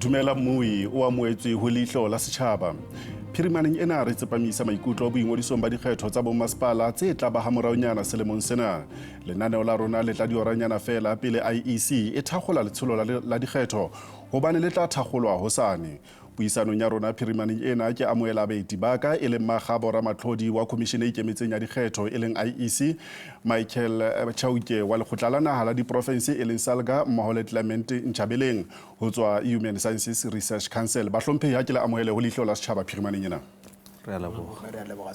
Dumela Mui o amoetswe ho Leihlo la Sechaba. Phirimaneng ena re tsepamisa maikutlo boingodisong ba dikgetho tsa bommasepala tse tla ba ha moraonyana selemong sena. Lenaneo la rona le tla dioranyana fela pele IEC e thakgola letsholo la dikgetho hobane le tla thakgolwa hosane. Puisanong ya rona phirimaneng ena ke amoela baeti ba ka e leng Makgabo Ramatlhodi wa Komishene e Ikemetseng ya Dikgetho e leng IEC, Michael Chauke wa Lekgotla la Naha la Diprofense e leng SALGA mmoho le Clement Nchabeleng ho tswa Human Sciences Research Council. Ba hlomphehi ha ke la amohele ho Leihlo la Sechaba phirimaneng ena. Re a leboha.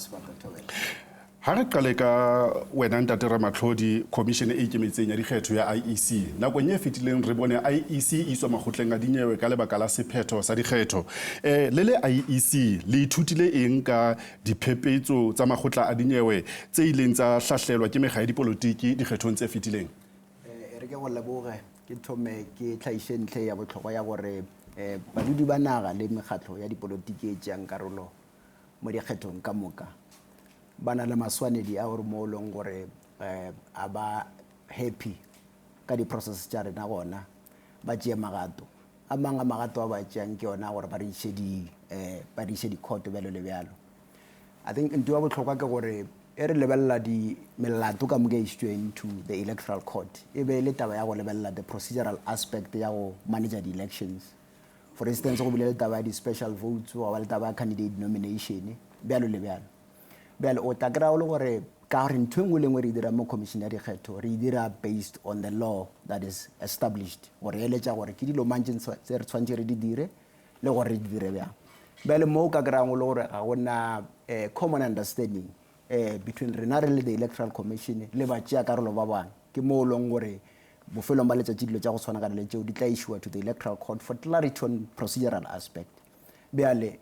Ha re qale ka wena Ntate Ramatlhodi, Komishene e Ikemetseng ya Dikgetho ya IEC. Nakong e fetileng re bone IEC e iswa makgotleng a dinyewe ka lebaka la sephetho sa dikgetho. Le IEC le ithutile eng ka diphephetso tsa makgotla a dinyewe tse ileng tsa hlahlelwa ke mekga ya dipolotiki dikgethong tse fetileng? Re ke go leboga ke thome ke tlhaise ntle ya botlhokwa ya gore badudi ba naga le mekgatlo ya dipolotiki e tšeang karolo mo dikgethong ka moka bana le maswanedi a gore mo leng gore a ba happy ka di-process tša rena gona ba tšee magato a mang a magato a ba tšeang ke yona gore ba re iše di-court bjalo le bjalo. I think ntho ya botlhokwa ke gore e re lebelela melato ka moka isitsweng to the electoral court e be le taba ya go lebelela the procedural aspect ya go manage the elections. For instance, go bile le taba ya di-special votes go ba le taba ya candidate nomination bjalo le bjalo. Bjale o tla kry-a le gore ka gore ntho engwe le engwe re dira mo commission ya dikgetho re dira based on the law that is established gore eletša gore ke dilo mantše tse re tshwantše re di dire le gore re di dire bjang. Bjale mo o ka kry-ang le gore ga gona common understanding between rena re le the electoral commission le ba tšea karolo ba bang ke mo o leng gore bofelong ba letšatši dilo tša go tshwana ka le tšeo di tla issuwa to the electoral court for clarity on procedural aspect. Bjale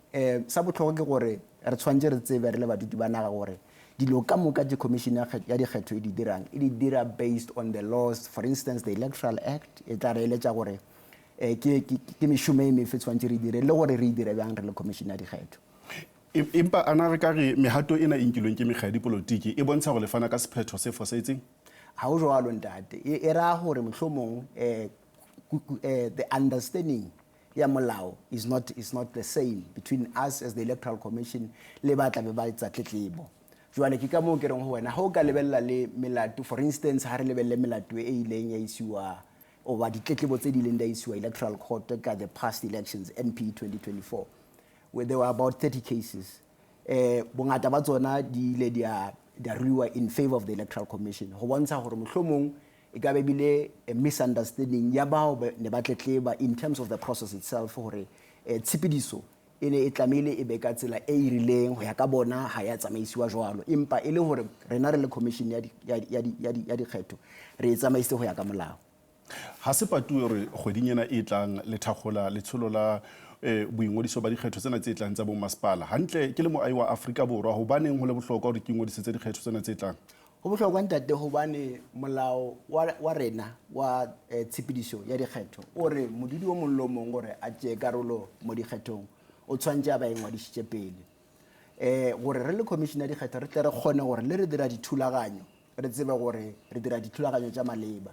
sa botlhokwa ke gore re tshwantse re tsebe re le badudi ba naga gore dilo ka moka tše commission ya dikgetho e di dirang e di dira based on the laws. For instance, the Electoral Act e tla re eletša gore ke mešomo e mefe tshwantse re dire le gore re dire bjang re le commission ya dikgetho. Empa ana re ka re mehato ena e nkilweng ke mekga ya dipolotiki e bontsha gore le fana ka sephetho se fosetseng? Ha o jwalo ntate e ra gore mohlomong the understanding ya molao is not the same between us as the Electoral Commission le ba tla be ba etsa tletlebo. Jwale ke ka moo ke reng ho wena ha o ka lebella le melato, for instance ha re lebelle melato e ileng ya isiwa o ba ditletlebo tse di ileng da isiwa electoral court ka the past elections NP 2024 where there were about 30 cases. Bongata ba tsona di ile dia ruiwa in favor of the Electoral Commission go bontsha gore mohlomong e ka be bile a misunderstanding ya bao ne ba tletleba in terms of the process itself gore tshepediso e ne e tlamehile e be ka tsela e e rileng go ya ka bona ha ya tsamaisiwa jwalo empa e le gore rena re le commission ya dikgetho re e tsamaise go ya ka molao. Ha se patuwe gore kgweding ena e tlang le thakgola letsholo la boingodiso ba dikgetho tsena tse tlang tsa bommasepala hantle ke le moahi wa Afrika Borwa hobaneng ho le bohlokwa gore ke ingodisetse dikgetho tsena tse tlang? Go bohlokwa ntate hobane molao wa rena wa tshepediso ya dikgetho o re modudi o mong le mong gore a tšee karolo mo dikgethong o tshwantse a ba ingwadisitše pele gore re le commission ya dikgetho re tle re kgone gore le re dira dithulaganyo re tsebe gore re dira dithulaganyo tša maleba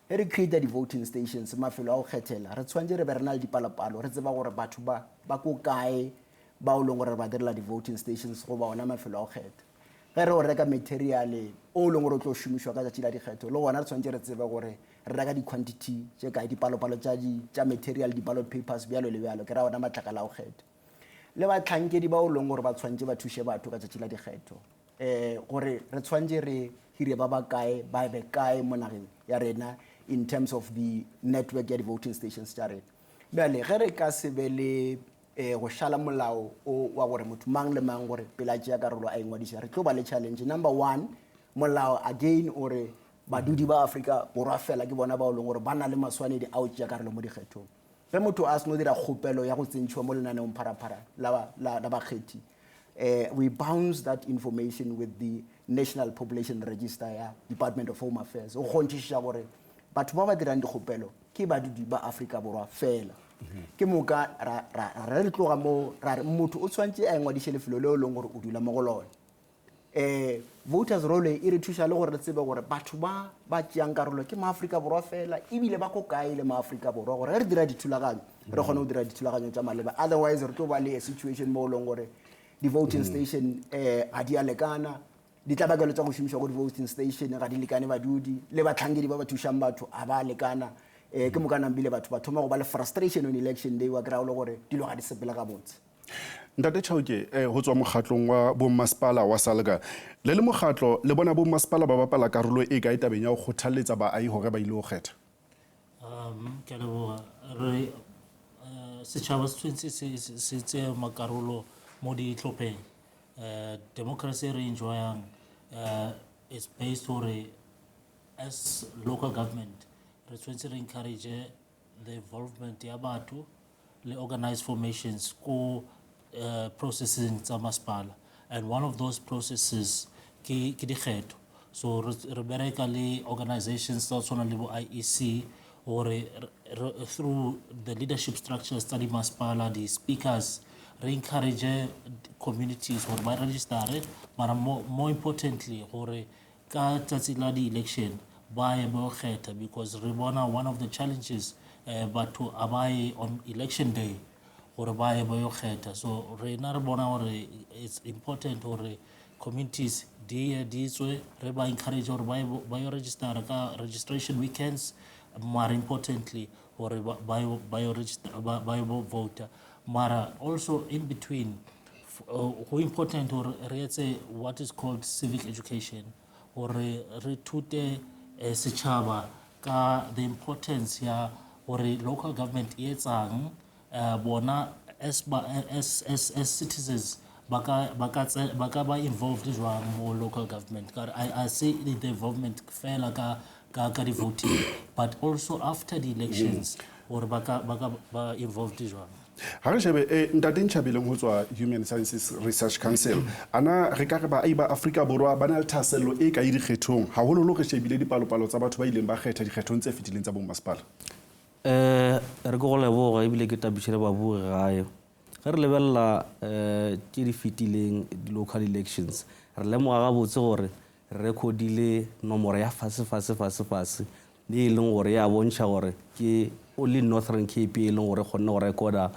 re create di-voting stations mafelo a go kgethela re tshwantse re be re na le dipalopalo re tseba gore batho ba ko kae ba o leng gore ba direla di-voting stations go ba ona mafelo a go kgetha ge re o reka material o leng gore o tlo šomišwa ka tšatši la dikgetho le gona re tshwantse re tsebe gore re reka di-quantity tše kae dipalopalo tša material di-ballot papers bjalo le bjalo ke ra ona matlakala a go kgetha le batlhankedi ba o leng gore ba tshwantse ba thuše batho ka tšatši la dikgetho gore re tshwantse re hire ba ba kae ba be kae mo nageng ya rena in terms of the network ya di-voting stations tša rena. Bjale ge re ka se be le go šala molao wa gore motho mang le mang gore pele a tšea karolo a ingwadiša re tlo ba le challenge. Number one, molao again ore badudi ba Afrika Borwa fela ke bona ba o leng gore ba na le maswanedi a o tšea karolo mo dikgethong. Ge motho a se no dira kgopelo ya go tsentšhiwa mo lenaneong pharaphara la bakgethi we bounce that information with the National Population Register ya Department of Home Affairs o kgontšišiša gore batho ba ba dirang dikgopelo ke badudi ba Afrika Borwa fela. Ke moka ra re tloga mo ra motho o tshwantse a ingwadiše lefelo le o leng gore o dula mo go lona voters role e re thusa le gore re tsebe gore batho ba tšeang karolo ke maAfrika Borwa fela ebile ba ko kae le maAfrika Borwa gore re dira dithulaganyo re kgone go dira dithulaganyo tsa maleba, otherwise re tlo ba le a situation mo leng gore di-voting station ga di a lekana, ditlabakelo tsa go šomišwa go di-voting station ga di lekane badudi le batlhankedi ba ba thušang batho a ba lekana. Ke mo ka nambile batho ba thoma go ba le frustration on election day wa kry-a le gore dilo ga di sepela ka botse. Ntate Chauke go tswa mokgatlong wa bommasepala wa SALGA le mokgatlo le bona bommasepala ba bapala karolo e ka tabeng ya go kgothaletsa baahi hore ba ile go kgetha. Ke a leboga re Sechaba se tse makarolo mo ditlhopheng democracy re enjoyang is based on as local government re tshwanetse re encourage the involvement ya batho le organized formations ko processing tsa masepala, and one of those processes ke dikgetho. So re bereka le organizations tsa tshwana le bo IEC or through the leadership structures tsa di masepala, the speakers re encourage communities gore ba register, but more importantly gore ka tsatsi la di election ba ye ba kgetha, because re bona one of the challenges batho abaye on election day gore ba ye ba kgetha. So re na re bona gore it's important gore communities di tswe re ba encourage gore ba register ka registration weekends, more importantly gore ba register ba vote, mara also in between go important gore re etse what is called civic education, gore re thute Sechaba ka the importance ya gore local government e etsang bona as citizens baka ba involved jwang mo local government. I say the involvement fela ka di voting, but also after the elections or baka ba involved jwang. Ha re shebe ntate Ntšhabileng ho tswa Human Sciences Research Council ana re ka re ba aiba Afrika Borwa ba na le thasello e ka di kgethong hahololo re shebile dipalopalo tsa batho ba ileng ba kgetha dikgethong tse fetileng tsa bommasepala. Re go leboga ebile ke tabitšhele ba bua gae ge re lebella ke di fetileng local elections re lemoga gabotse gore re recordile nomoro ya fase le e leng gore ya bontšha gore ke only Northern Cape e leng gore kgonne go recorda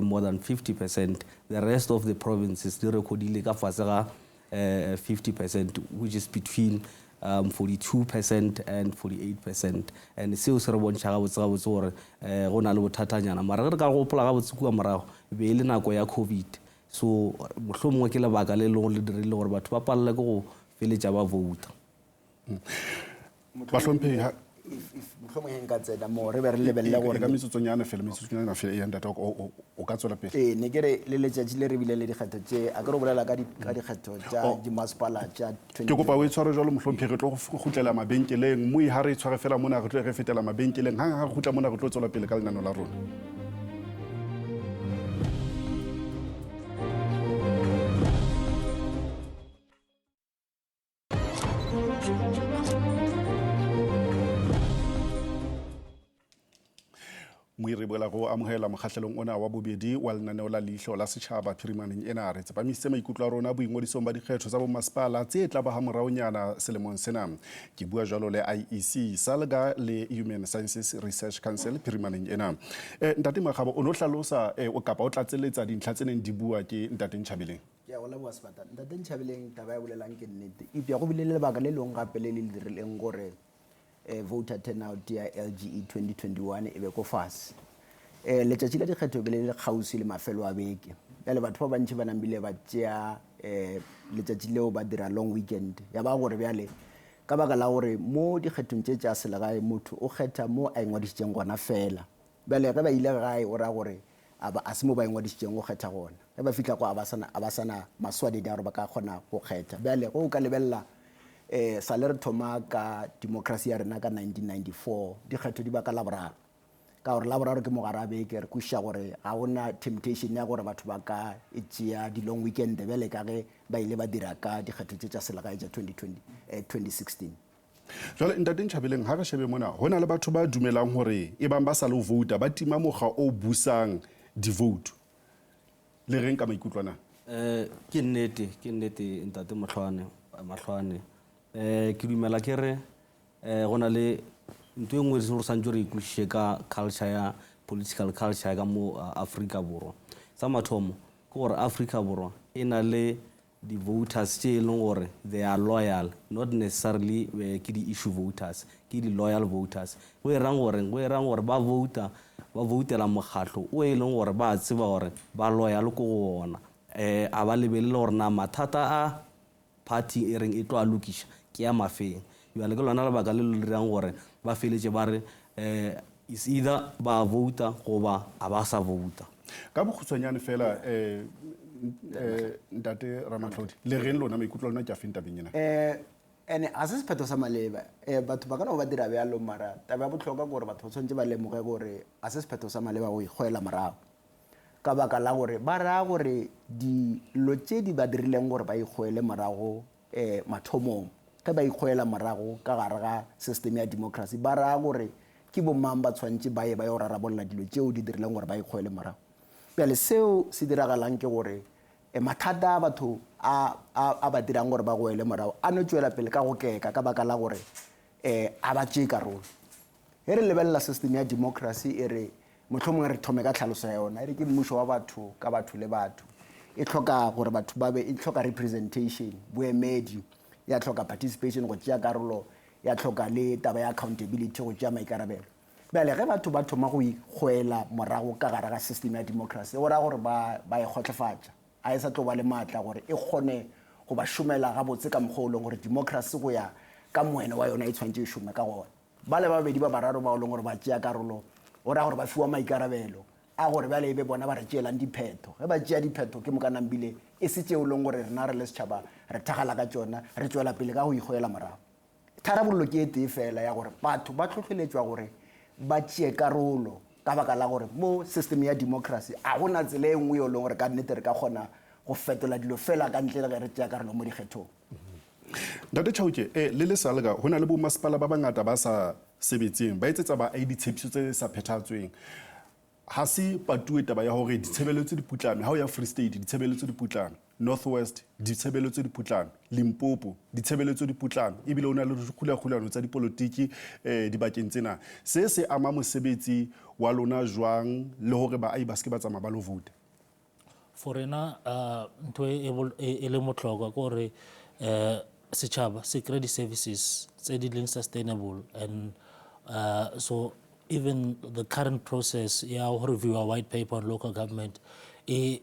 more than 50%. The rest of the provinces di recordile ka fase ga 50%, which is between 42% and 48%, and seo se re bontšha gabotse gore go na le bothatanyana, mara re ka gopola gabotse kua morago be le nako ya COVID, so mohlomongwe ke lebaka le leng le dirile gore batho ba palele ke go feletša ba vouta. Bahlomphehi mohlomongwe nka tsena mo re be re lebella gore ka metsotsonyana fela e yanda o ka tswela pele. ne ke re le letšatši le re bile le dikgetho tše a ke re bolela ka dikgetho tša dimasepala tša ke kopa o e tshware jalo mohlomphegi re tlo go gutlela mabenkeleng mo ha re tshware fela mona re tlo re fetela mabenkeleng ha gutla mona re tlo tswela pele ka lenano la rona. Re boela go amohela mokgahlelong ona wa bobedi wa lenaneo la Leihlo la Sechaba phirimaneng ena re tsepamisitse maikutlo a rona boingodisong ba dikgetho tsa bommasepala tse tla ba ha moraonyana selemong sena. Ke bua jalo le IEC, SALGA le Human Sciences Research Council phirimaneng ena. Ntate Magabo o no hlalosa o kapa o tlatseletsa dintlha tse neng di bua ke ntate Ntšhabileng. Ya go leboa sebata ntate Ntšhabileng taba ya bolelang ke nnete e bja go bile le lebaka le leng gape le le dirileng gore voter turnout ya LGE 2021 e be ko fase. Letšatši la dikgetho be le kgausi le mafelo a beke bjale batho ba bantši ba nambile ba tšea letšatši leo ba dira long weekend ya ba gore bjale ka baka la gore mo dikgethong tše tša selegae motho o kgetha mo a ingwadišitšeng gona fela bjale ge ba ile gae o ra gore a se mo ba ingwadišitšeng go kgetha gona ge ba fitlha ko a ba sana maswadedi a gore ba ka kgona go kgetha bjale go o ka lebelela sa le re thoma ka democracy ya rena ka 1994 dikgetho di ba ka laboraro ka gore laboraro ke mogare a beke re kwešiša gore ga gona temptation ya gore batho ba ka tšea di-long weekend bjale ka ge ba ile ba dira ka dikgetho tše tša selegae tša 2016. Jwale ntate Ntšhabileng ha re shebe mona ho na le batho ba dumelang hore e bang ba sa le vouta ba tima mokga o busang di-vote le reng ka maikutlwana. Ke nnete ntate Mahlwane. Ke dumela ke re go na le ntho e nngwe re santse re ikwešiše ka culture ya political culture ka mo Afrika Borwa. Sa mathomo ke gore Afrika Borwa e na le di-voters tše e leng gore they are loyal, not necessarily ke di-issue voters, ke di-loyal voters. Go e rang gore ba voutela mokgatlo o e leng gore ba tseba gore ba loyal ko go ona. A ba lebelele gore na mathata a party e reng e tlo a lokiša ke ya mafeng. Jwale ke lona lebaka le le dirang gore ba feletše ba re is either ba vouta goba a ba sa vouta. Ka bokgutshwanyane fela ntate Ramatlhodi le reng lona maikutlo lona ke a feng tabeng ena? Ene a se sephetho sa maleba batho ba kana go ba dira bjalo mara taba ya botlhokwa gore batho ba tshwanetse ba lemoge gore a se sephetho sa maleba go ikgoela morago ka baka la gore ba raya gore dilo tše di ba dirileng gore ba ikgoele morago mathomong ge ba ikgoela morago ka gare ga system ya democracy ba raya gore ke bomang ba tshwanetse ba ye ba yo rarabolola dilo tšeo di dirileng gore ba ikgoele morago. Pele seo se diragalang ke gore mathata a batho a ba dirang gore ba goele morago a no tšwela pele ka go keka ka baka la gore a ba tšee karolo. Ge re lebelela system ya democracy e re mohlomongwe re thome ka tlhaloso ya yona e re ke mmušo wa batho ka batho le batho e tlhoka gore batho ba be e tlhoka representation boemedi ya tlhoka participation go tšea karolo ya tlhoka le taba ya accountability go tšea maikarabelo. Bjale ge batho ba thoma go ikgoela morago ka gare ga system ya democracy go raya gore ba e kgotlefatša a e sa tlo ba le maatla gore e kgone go ba šomela gabotse ka mokgwa o leng gore democracy go ya ka moene wa yona e tshwanetse e šome ka gona. Ba le babedi ba bararo ba o leng gore ba tšea karolo o raya gore ba fiwa maikarabelo a gore bjale e be bona ba re tšeelang diphetho ge ba tšea diphetho ke mokanambile e se tšeo leng gore rena re le setšhaba re thagala ka tšona re tšwela pele ka go ikgoela morago. Tharabollo ke e tee fela ya gore batho ba tlhotlheletswa gore ba tšee karolo ka baka la gore mo system ya democracy a gona tsela e nngwe yo leng gore ka nnete re ka kgona go fetola dilo fela ka ntle le ge re tšea karolo mo dikgethong. Ntate Chauke le SALGA go na le bomasepala ba bangata ba sa sebetseng ba etsetsa ba ai ditshepiso tse sa phethatsweng. Ha se patue taba ya hore ditshebeletso di putlame ha o ya Free State ditshebeletso di putlame, North West ditshebeletso di putlame, Limpopo ditshebeletso di putlame ebile o na le dikgulagulano tsa dipolotiki dibakeng tsena. Se ama mosebetsi wa lona jwang le hore ba ai ba se ke ba tsamaya ba lo vote? For rena ntho e le motlhokwa ke gore setšhaba se kry di-services tse di leng sustainable and so even the current process ya go review a white paper on local government e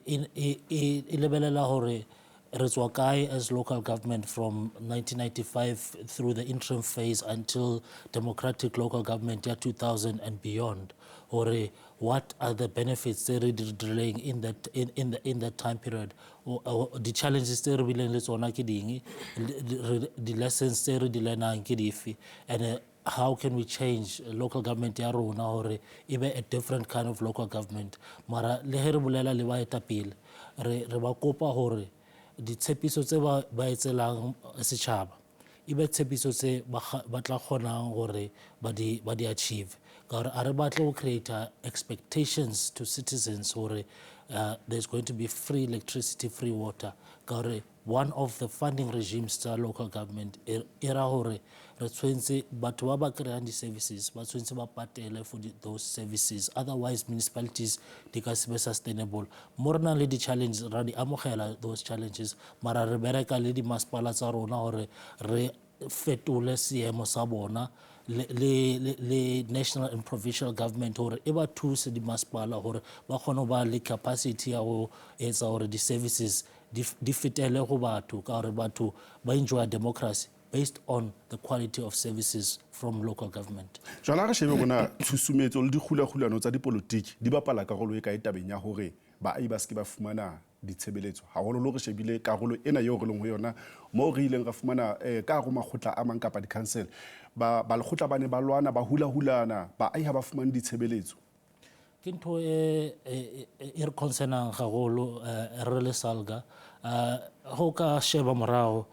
lebelela gore re tswa kae as local government from 1995 through the interim phase until democratic local government ya 2000 and beyond, or what are the benefits tse re delaying in that time period, or the challenges tse re bileng le tsona ke ding, the lessons tse re di learnang ke dife, and how can we change local government ya rona hore e be a different kind of local government. Mara le he re bolela le baetapele re ba kopa hore ditshepiso tse ba etselang setšhaba e be tshepiso tse ba tla kgonang gore ba di achieve, ka gore a re batle go create expectations to citizens hore there's going to be free electricity, free water, ka gore one of the funding regimes tsa local government e ra gore re tshwentse batho ba ba kry-ang di-services ba tshwentse ba patele for those services, otherwise municipalities di ka se be sustainable. Mo re nang le di-challenges ra di amogela those challenges, mara re bereka le dimasepala tsa rona gore re fetole seemo sa bona le national and provincial government hore e ba thuse dimasepala gore ba kgone ba le capacity ya go etsa gore di-services di fetele go batho, ka gore batho ba enjoy democracy based on the quality of services from local government. Jala re shebe bona tshusumetso le dikgulagulano tsa dipolotiki di bapala karolo e ka tabeng ya hore ba ai ba se ke ba fumana ditshebeletso haholo lo re shebile karolo ena eo re leng ho yona mo re ileng ra fumana ka go makgotla a mang kapa di-council ba lekgotla ba ne ba lwana ba hulahulana ba ai ha ba fumane ditshebeletso. Ke ntho e re concernang gagolo re le SALGA go ka sheba morago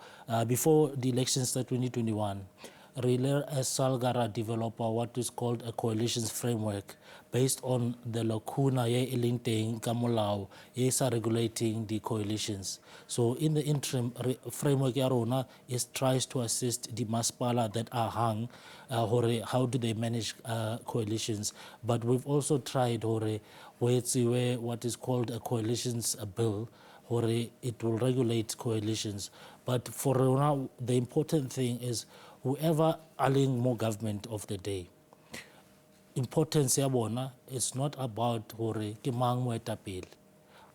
before the elections tsa 2021 really as SALGA develop what is called a coalitions framework based on the lacuna ye elinteng ka molao ye sa regulating the coalitions. So in the interim framework ya rona is tries to assist the masipala that are hung how do they manage coalitions, but we've also tried what is called a coalitions bill it will regulate coalitions. But for now, the important thing is whoever aling more government of the day, importance ya bona is not about hore ke mang moetapele,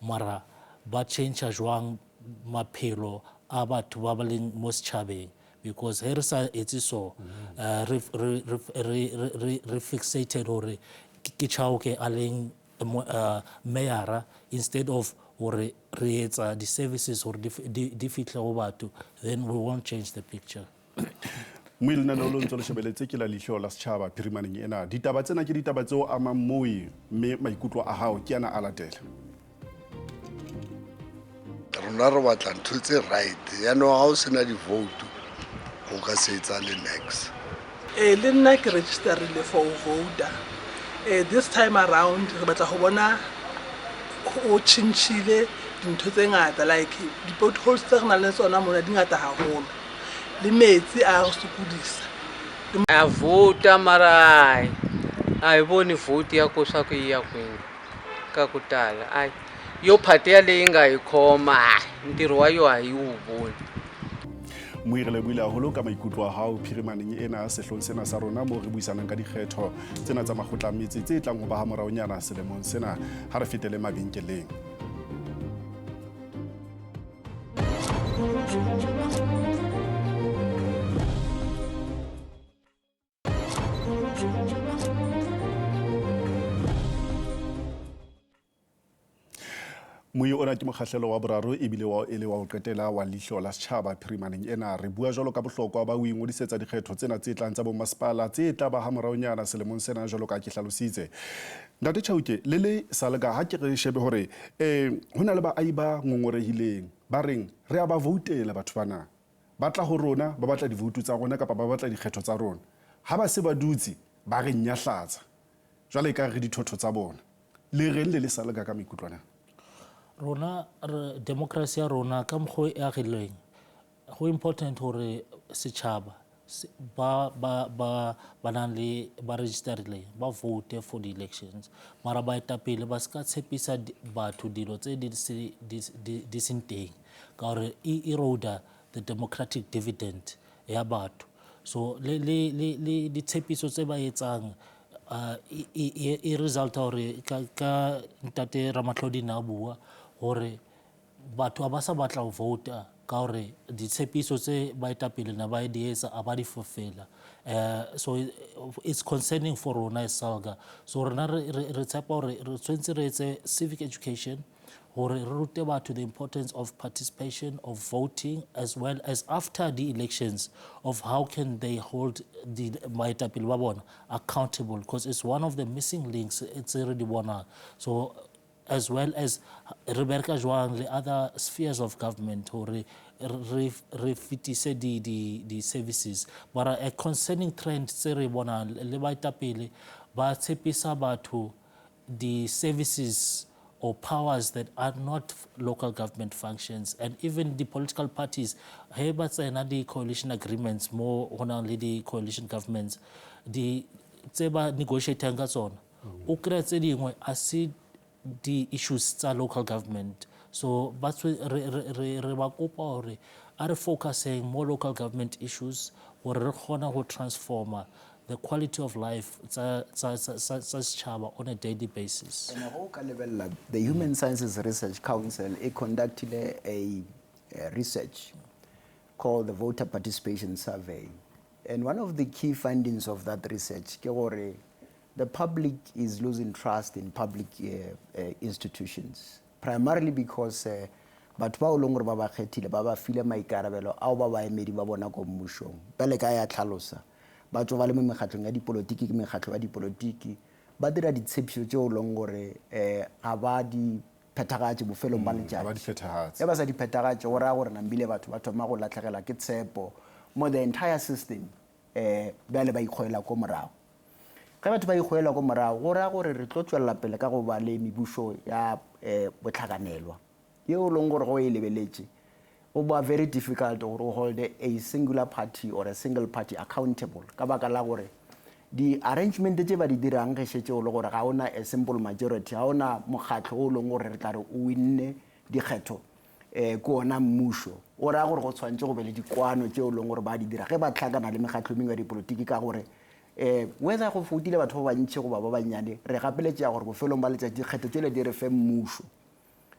mara ba change jwang maphelo a batho ba ba leng mo setjhabeng, because here sa etse so re fixated hore ke chauke aling mayara instead of or re etsa the services or di fihle go batho, then we won't change the picture. mo ilena no lo ntse le shebeletse ke la Leihlo la Sechaba phirimaneng ena. Ditaba tsena ke ditaba tseo amang moi mme maikutlo a hao ke ana a latela. Rona re batla ntho tse right ya no ha o sena di vote o ka se etsa le next. Le nna ke registerile for voter. This time around re batla go bona o chinchile dintho tse ngata, like di potholes tse re nang le tsona mona di ngata haholo le metsi a re sokodisa. A vota mara ai bone vote ya ko swa ku ya kwini ka ku tala ai yo phate ya leyi nga yi khoma ntirho wa yo a yi wu voni. Moirele buile haholo ka maikutlo a hao phirimaneng ena sehlong sena sa rona mo re buisanang ka dikgetho tsena tsa makgotla metsi tse tlang go ba ha moraonyana selemong sena ha re fetele mabenkeleng. Moi ona ke mokgahlelo wa boraro e bile wa ele wa o qetela wa Leihlo la Sechaba phirimaneng ena. Re bua jalo ka bohlokwa ba o ingodisetsa dikgetho tsena tse tlang tsa bo masipala tse tla ba ha moraonyana selemong sena jalo ka ke hlalositse. Ntate Chauke le SALGA ha ke re shebe hore hona le baahi ba ngongorehileng ba reng re a ba voutela batho bana ba tla ho rona ba batla di vote tsa rona kapa ba batla dikgetho tsa rona, ha ba se ba dutse ba re nyahlatsa jwale ka re dithotho tsa bona. Le reng le SALGA ka maikutlwana? Rona democracy ya rona ka mokgwa e agileng go important hore setjhaba ba nang le ba registerile ba vote for the elections, mara ba etapele ba ska tshepisa batho dilo tse di seng teng ka gore e eroda the democratic dividend ya batho. So le ditshepiso tse ba etsang e resulta hore ka ntate Ramatlhodi na bua hore batho ba sa batla go vota ka gore ditshepiso tse baetapele na ba di etsa a ba di fulfilla. So it's concerning for rona as SALGA. So rona re tshepa gore re tshwentse re etse civic education gore re rute batho the importance of participation, of voting, as well as after the elections of how can they hold the baetapele ba bona accountable, because it's one of the missing links it's already bona. So as well as Rebecca Joang, the other spheres of government, or refitise the services. But a concerning trend, Serebona, Lebaitapele, but Sepisa Batu, the services or powers that are not local government functions, and even the political parties, Hebats and the coalition agreements, more only the coalition governments, the Tseba negotiating on. Ukra I see the issues are local government. So that's why are focusing more local government issues or transform the quality of life on a daily basis. The Human Sciences Research Council conducted a research called the Voter Participation Survey. And one of the key findings of that research, the public is losing trust in public institutions, primarily because batho ba o leng gore ba ba kgethile ba ba file maikarabelo ao ba baemedi ba bona ko mmušong pele ka ya tlhalosa batho ba le mo mekgatlhong ya dipolotiki ke mekgatlho ya dipolotiki ba dira ditshepiso tse o leng gore ga ba di phethagatse bofelong ba letšatši ya ba sa di phethagatse go raya gore nambile batho ba thoma go latlhegelwa ke tshepo mo the entire system bjale ba ikgoela ko morago ge batho ba ikgoela ko morago go raya gore re tlo tswelela pele ka go ba le mebušo ya botlhakanelwa yeo leng gore go e lebeletše go ba very difficult gore o hold a singular party or a single party accountable ka baka la gore di-arrangement tse ba di dirang ge šetse o le gore ga ona a simple majority ga ona mokgatlho o leng gore re tla re o winne dikgetho ko ona mmušo o raya gore go tshwanetse go be le dikwano tse o leng gore ba di dira ge ba tlhakana le mekgatlho mengwe ya dipolotiki ka gore whether go foutile batho ba bantšhi goba ba bannyane re gapeletšea gore bofelong ba letšatši dikgetho tsele di re fe mmušo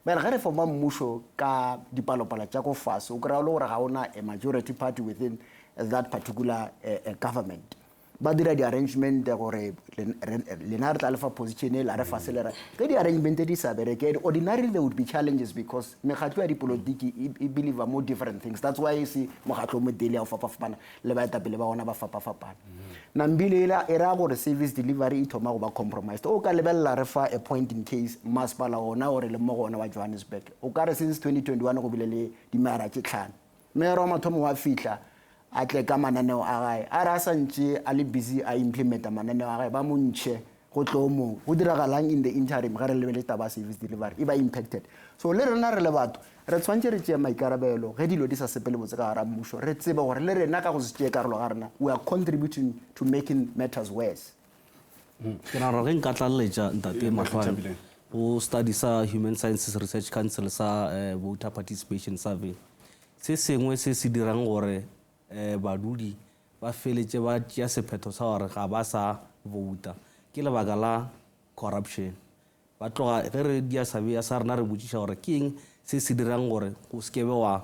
bale ge re forma mmušo ka dipalopalo tša ko fase o kry-a le gore ga ona a majority party within that particular government ba dira di-arrangement gore lena re tla lefa position e la re fa selera ge di-arrangement di sa bereke ordinarily there would be challenges because mekgatlo ya dipolotiki e believe more different things that's why se mokgatlo mo tele ya o fapafapana le baetapele ba ona ba fapafapana nambile e raya gore service delivery e thoma go ba compromised o ka lebelela re fa a point in case masepala ona ore le mmogo ona wa Johannesburg o ka re since 2021 go bile le dimara tše tlhano mero wa mathomo wa fihla a tle ka mananeo a gae a re a santše a le busy a implementa mananeo a gae ba montšhe go tlo mo go diragalang in the interim ge re lebele taba service delivery e ba impacted so le rena re le batho re tshwantse re tšea maikarabelo ge dilo di sa sepele botse ka gara mmušo re tsebe gore le rena ka go se tšee karolo ga rena we are contributing to making matters worse ke nagana ge nka tlaleletša ntate Mahlwane go study sa Human Sciences Research Council sa voter participation survey se sengwe se se dirang gore badudi ba feletše ba tšea sephetho sa gore ga ba sa vouta ke lebaka la corruption ba tloga ge re dia sabea sa rena re botšiša gore ke eng se se dirang gore go sekebe wa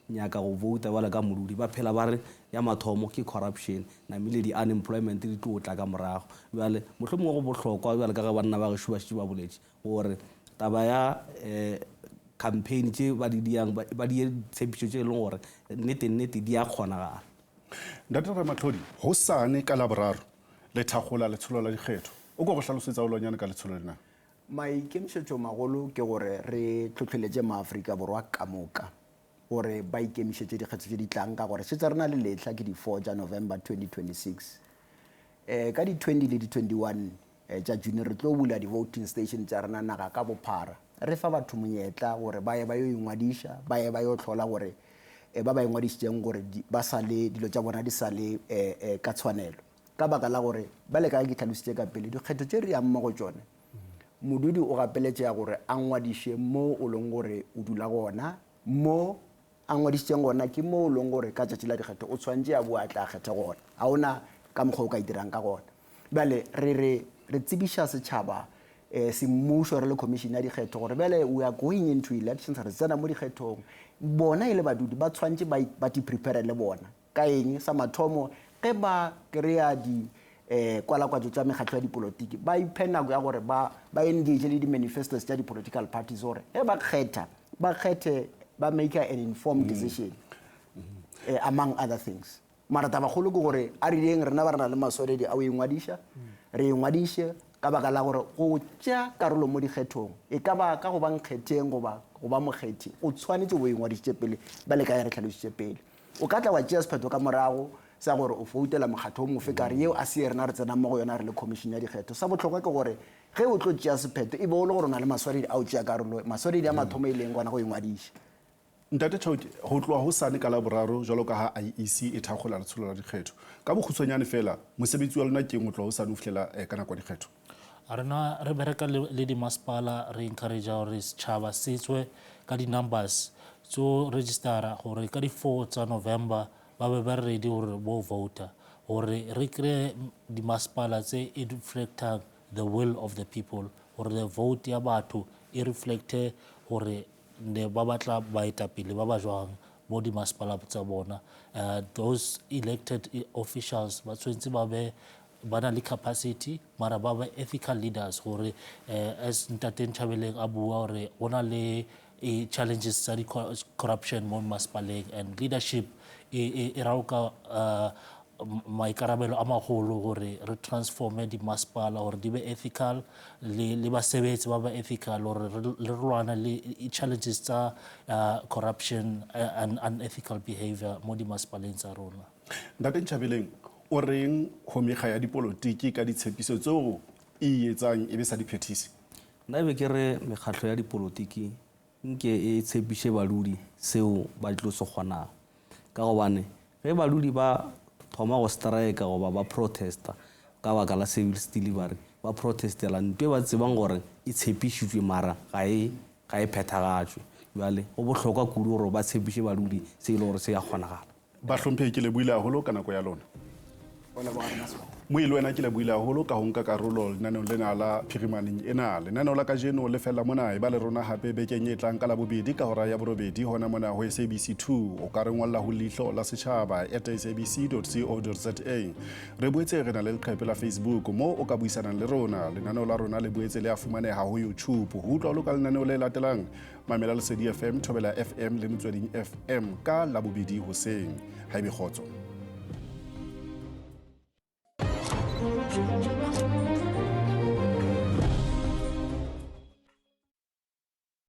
nyaka go vouta bale ka modudi ba phela ba re ya mathomo ke corruption namile di-unemployment di tlo tla ka morago bjale mohlomongwe go bohlokwa bjale ka ge banna ba gešo ba šitše ba boletše gore taba ya campaign tše ba di diang ba di tshepišo tše e leng gore nnete di a kgonagala ntate Ramatlhodi go sane ka laboraro le thakgola letsholo la dikgetho o ko go hlalosetsa o lonyane ka letsholo lena maikemišetšo magolo ke gore re tlhotlheletše maaforika borwa ka moka gore ba ikemišetše dikgetho tše di tlang ka gore šetse re na le letlha ke di-4 tša November 2026 ka di-20 le di-21 tša June re tlo bula di-voting station tša rena naga ka bophara re fa batho monyetla gore ba ye ba yo ingwadiša ba ye ba yo tlhola gore ba ba ingwadišitšeng gore ba sale dilo tša bona di sale ka tshwanelo ka baka la gore ba le ka ke tlhalositše ka pele dikgetho tše re yang mmogo tšone modudi o gapeletšea gore a ngwadiše mo o leng gore o dula gona mo a ngwadišitšeng gona ke mo o leng gore ka tšatši la dikgetho o tshwantše a boa tla kgethe gona ga ona ka mokgwa o ka itirang ka gona bale re tsebiša setšhaba semmušo re le commission ya dikgetho gore bjale we are going into elections re tsena mo dikgethong bona e le badudi ba tshwantše ba di-prepare le bona ka eng sa mathomo ge ba kry-a kwalakwatso tša mekgatlo ya dipolotiki ba iphe nako ya gore ba engage le di-manifestos tša di-political parties gore ge ba kgethe ba make an informed decision among other things mara tabagolo ke gore a rileng rena ba re na le maswaledi a o ingwadiša re ingwadiše ka baka la gore go tšea karolo mo dikgethong e ka ba ka go ba nkgetheng goba mokgethi o tshwanetse o ingwadišitše pele ba le ka ya re tlhalositše pele o ka tla wa tšea sephetho ka morago sa gore o foutela mokgatho o mofe kare yeo a se rena re tsena mo go yona re le commission ya dikgetho sa botlhokwa ke gore ge o tlo tšea sephetho e be o le gore o na le maswaledi a o tšea karolo maswaledi a mathomo e leng gona go ingwadiša ntate Chauke go tloa go sane ka laboraro jalo ka ha IEC e thakgola letsholo la dikgetho ka bokhutswanyane fela mosebetsi wa lona ke go tloa go sane o fihlela ka nako ya dikgetho rena re bereka le dimasepala re encourage gore setšhaba se tswe ka di-numbers tso registera gore ka di-4 tsa November ba be ba ready gore bo vouta gore re kry dimasepala tse e reflectang the will of the people gore the vote ya batho e reflecte gore ne ba batla baetapele ba ba jwang mo dimasepala tsa bona those elected officials ba tshwantse ba be ba na le capacity mara ba ba ethical leaders gore as ntate Nthabeleng a bua gore go na le challenges tsa corruption mo masepaleng and leadership e rauka maikarabelo a magolo gore re transforme dimasepala gore di be ethical le basebetsi ba ba ethical gore le rwana le challenges tsa corruption and unethical behavior mo dimasepaleng tsa rona ntate Nthabeleng o reng ho mekga ya dipolotiki ka ditshepiso tseo e etsang e be sa diphethisi? Nna be ke re mekgatlo ya dipolotiki nke e tshepiše badudi seo ba tlo se kgonang ka gobane ge badudi ba thoma go strike goba ba protesta ka baka la civil delivery ba protestela ntwe ba tsebang gore e tshepišitšwe mara ga e phethagatšwe jale go bohlokwa kudu gore ba tshepiše badudi se ile gore se ya kgonagala. Ba hlomphe ke le buile haholo ka nako ya lona. Moile wena ke le buile haholo ka ho nka karolo lenaneong lena la phirimaneng ena. Lenaneo la kajeno le fela mona e ba le rona hape bekeng e tlang ka labobedi ka hora ya borobedi hona mona ho SABC 2 o ka re ngwalla ho Leihlo la Sechaba @sabc.co.za. Re boetse re na le leqephe la Facebook mo o ka buisanang le rona. Lenaneo la rona le boetse le a fumaneha ho YouTube. Ho utlwa lo ka lenaneo le latelang mamela Lesedi FM, Thobela FM le Motsweding FM ka labobedi hoseng. Haebe kgotso.